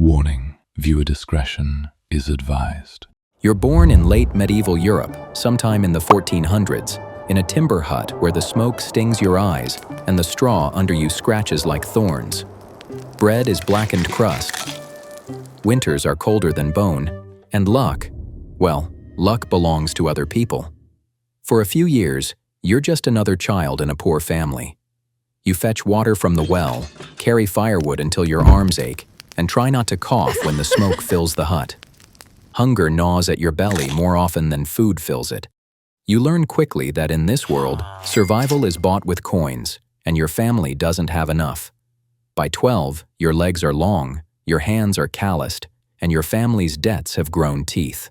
Warning: viewer discretion is advised. You're born in late medieval Europe, sometime in the 1400s, in a timber hut where the smoke stings your eyes and the straw under you scratches like thorns. Bread is blackened crust. Winters are colder than bone, and luck, well, luck belongs to other people. For a few years, you're just another child in a poor family. You fetch water from the well, carry firewood until your arms ache, and try not to cough when the smoke fills the hut. Hunger gnaws at your belly more often than food fills it. You learn quickly that in this world, survival is bought with coins, and your family doesn't have enough. By 12, your legs are long, your hands are calloused, and your family's debts have grown teeth.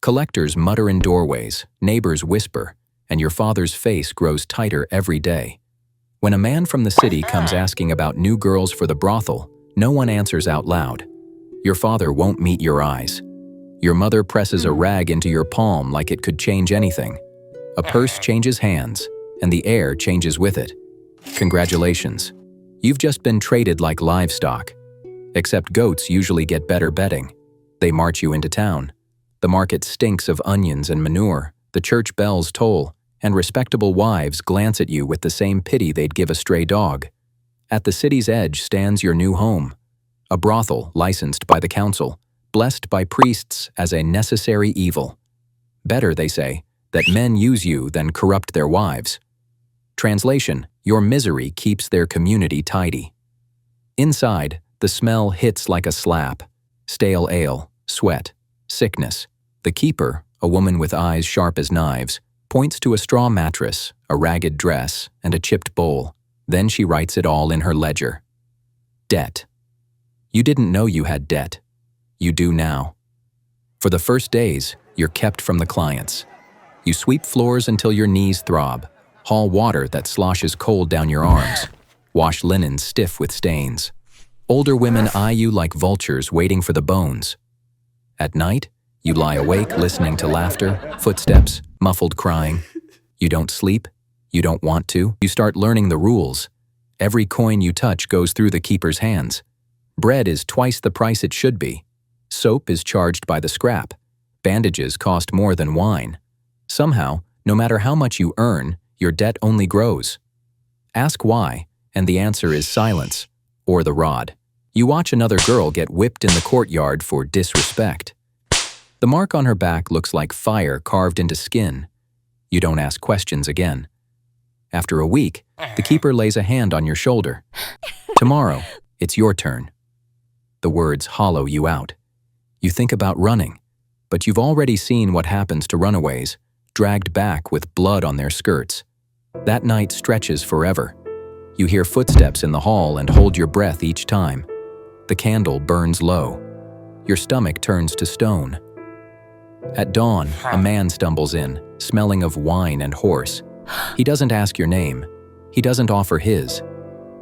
Collectors mutter in doorways, neighbors whisper, and your father's face grows tighter every day. When a man from the city comes asking about new girls for the brothel, no one answers out loud. Your father won't meet your eyes. Your mother presses a rag into your palm like it could change anything. A purse changes hands, and the air changes with it. Congratulations. You've just been traded like livestock. Except goats usually get better betting. They march you into town. The market stinks of onions and manure, the church bells toll, and respectable wives glance at you with the same pity they'd give a stray dog. At the city's edge stands your new home, a brothel licensed by the council, blessed by priests as a necessary evil. Better, they say, that men use you than corrupt their wives. Translation: your misery keeps their community tidy. Inside, the smell hits like a slap. Stale ale, sweat, sickness. The keeper, a woman with eyes sharp as knives, points to a straw mattress, a ragged dress, and a chipped bowl. Then she writes it all in her ledger. Debt. You didn't know you had debt. You do now. For the first days, you're kept from the clients. You sweep floors until your knees throb, haul water that sloshes cold down your arms, wash linen stiff with stains. Older women eye you like vultures waiting for the bones. At night, you lie awake listening to laughter, footsteps, muffled crying. You don't sleep. You don't want to. You start learning the rules. Every coin you touch goes through the keeper's hands. Bread is twice the price it should be. Soap is charged by the scrap. Bandages cost more than wine. Somehow, no matter how much you earn, your debt only grows. Ask why, and the answer is silence, or the rod. You watch another girl get whipped in the courtyard for disrespect. The mark on her back looks like fire carved into skin. You don't ask questions again. After a week, the keeper lays a hand on your shoulder. Tomorrow, it's your turn. The words hollow you out. You think about running, but you've already seen what happens to runaways, dragged back with blood on their skirts. That night stretches forever. You hear footsteps in the hall and hold your breath each time. The candle burns low. Your stomach turns to stone. At dawn, a man stumbles in, smelling of wine and horse. He doesn't ask your name. He doesn't offer his.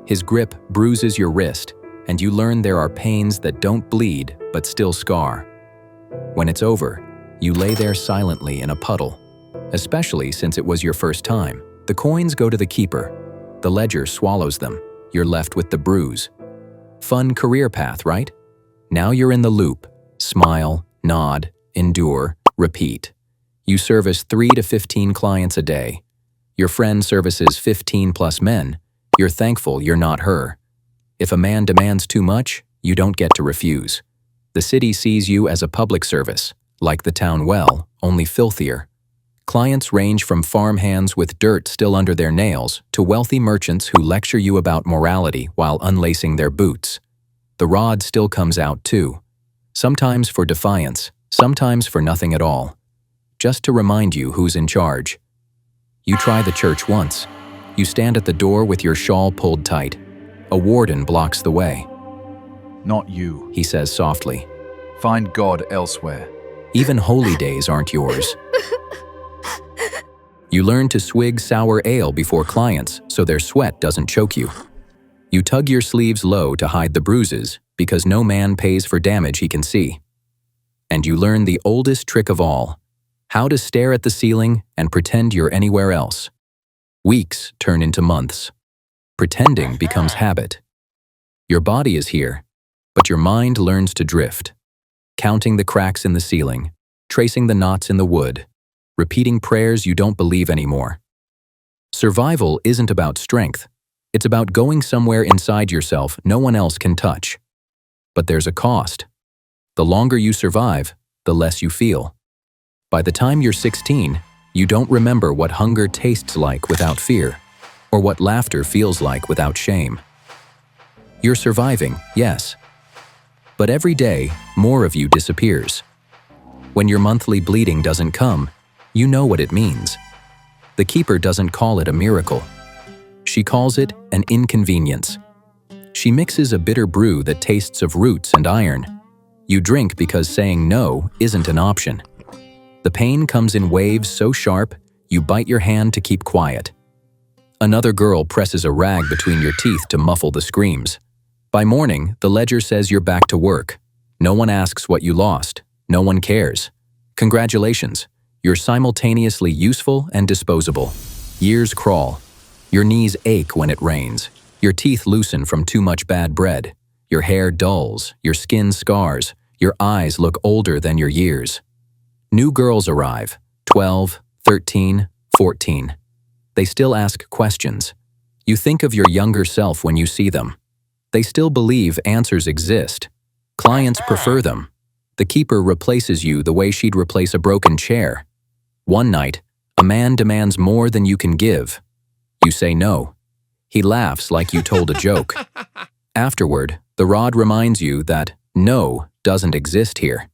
His grip bruises your wrist, and you learn there are pains that don't bleed but still scar. When it's over, you lay there silently in a puddle. Especially since it was your first time. The coins go to the keeper. The ledger swallows them. You're left with the bruise. Fun career path, right? Now you're in the loop. Smile, nod, endure, repeat. You service 3 to 15 clients a day. Your friend services 15 plus men. You're thankful you're not her. If a man demands too much, you don't get to refuse. The city sees you as a public service, like the town well, only filthier. Clients range from farmhands with dirt still under their nails to wealthy merchants who lecture you about morality while unlacing their boots. The rod still comes out too. Sometimes for defiance, sometimes for nothing at all. Just to remind you who's in charge. You try the church once. You stand at the door with your shawl pulled tight. A warden blocks the way. Not you, He says softly. Find God elsewhere. Even holy days aren't yours. You learn to swig sour ale before clients so their sweat doesn't choke you. You tug your sleeves low to hide the bruises because no man pays for damage he can see. And you learn the oldest trick of all, how to stare at the ceiling and pretend you're anywhere else. Weeks turn into months. Pretending becomes habit. Your body is here, but your mind learns to drift, counting the cracks in the ceiling, tracing the knots in the wood, repeating prayers you don't believe anymore. Survival isn't about strength. It's about going somewhere inside yourself no one else can touch. But there's a cost. The longer you survive, the less you feel. By the time you're 16, you don't remember what hunger tastes like without fear, or what laughter feels like without shame. You're surviving, yes. But every day, more of you disappears. When your monthly bleeding doesn't come, you know what it means. The keeper doesn't call it a miracle. She calls it an inconvenience. She mixes a bitter brew that tastes of roots and iron. You drink because saying no isn't an option. The pain comes in waves so sharp, you bite your hand to keep quiet. Another girl presses a rag between your teeth to muffle the screams. By morning, the ledger says you're back to work. No one asks what you lost. No one cares. Congratulations, you're simultaneously useful and disposable. Years crawl. Your knees ache when it rains. Your teeth loosen from too much bad bread. Your hair dulls. Your skin scars. Your eyes look older than your years. New girls arrive, 12, 13, 14. They still ask questions. You think of your younger self when you see them. They still believe answers exist. Clients prefer them. The keeper replaces you the way she'd replace a broken chair. One night, a man demands more than you can give. You say no. He laughs like you told a joke. Afterward, the rod reminds you that no doesn't exist here.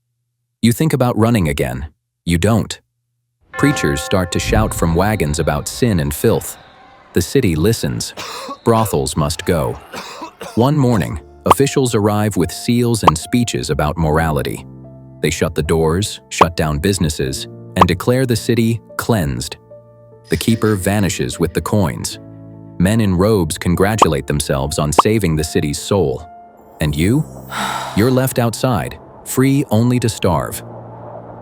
You think about running again. You don't. Preachers start to shout from wagons about sin and filth. The city listens. Brothels must go. One morning, officials arrive with seals and speeches about morality. They shut the doors, shut down businesses, and declare the city cleansed. The keeper vanishes with the coins. Men in robes congratulate themselves on saving the city's soul. And you? You're left outside, free only to starve.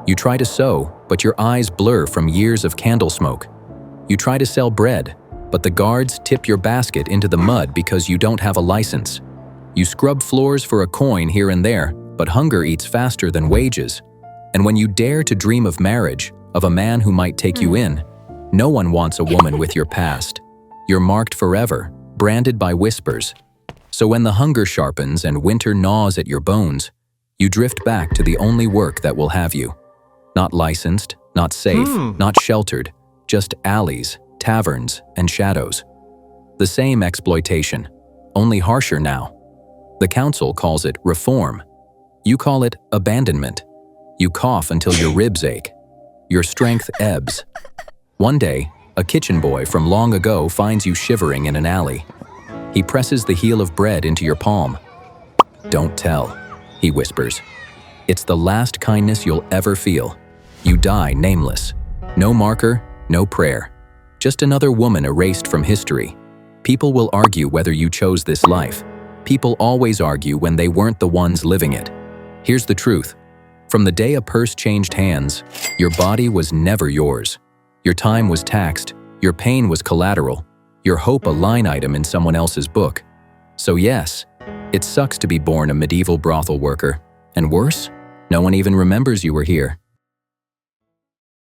You try to sew, but your eyes blur from years of candle smoke. You try to sell bread, but the guards tip your basket into the mud because you don't have a license. You scrub floors for a coin here and there, but hunger eats faster than wages. And when you dare to dream of marriage, of a man who might take you in, no one wants a woman with your past. You're marked forever, branded by whispers. So when the hunger sharpens and winter gnaws at your bones, you drift back to the only work that will have you. Not licensed, not safe, not sheltered, just alleys, taverns, and shadows. The same exploitation, only harsher now. The council calls it reform. You call it abandonment. You cough until your ribs ache. Your strength ebbs. One day, a kitchen boy from long ago finds you shivering in an alley. He presses the heel of bread into your palm. "Don't tell," he whispers. "It's the last kindness you'll ever feel. You die nameless. No marker, no prayer. Just another woman erased from history. People will argue whether you chose this life. People always argue when they weren't the ones living it. Here's the truth. From the day a purse changed hands, your body was never yours. Your time was taxed. Your pain was collateral. Your hope a line item in someone else's book. So yes, it sucks to be born a medieval brothel worker. And worse, no one even remembers you were here.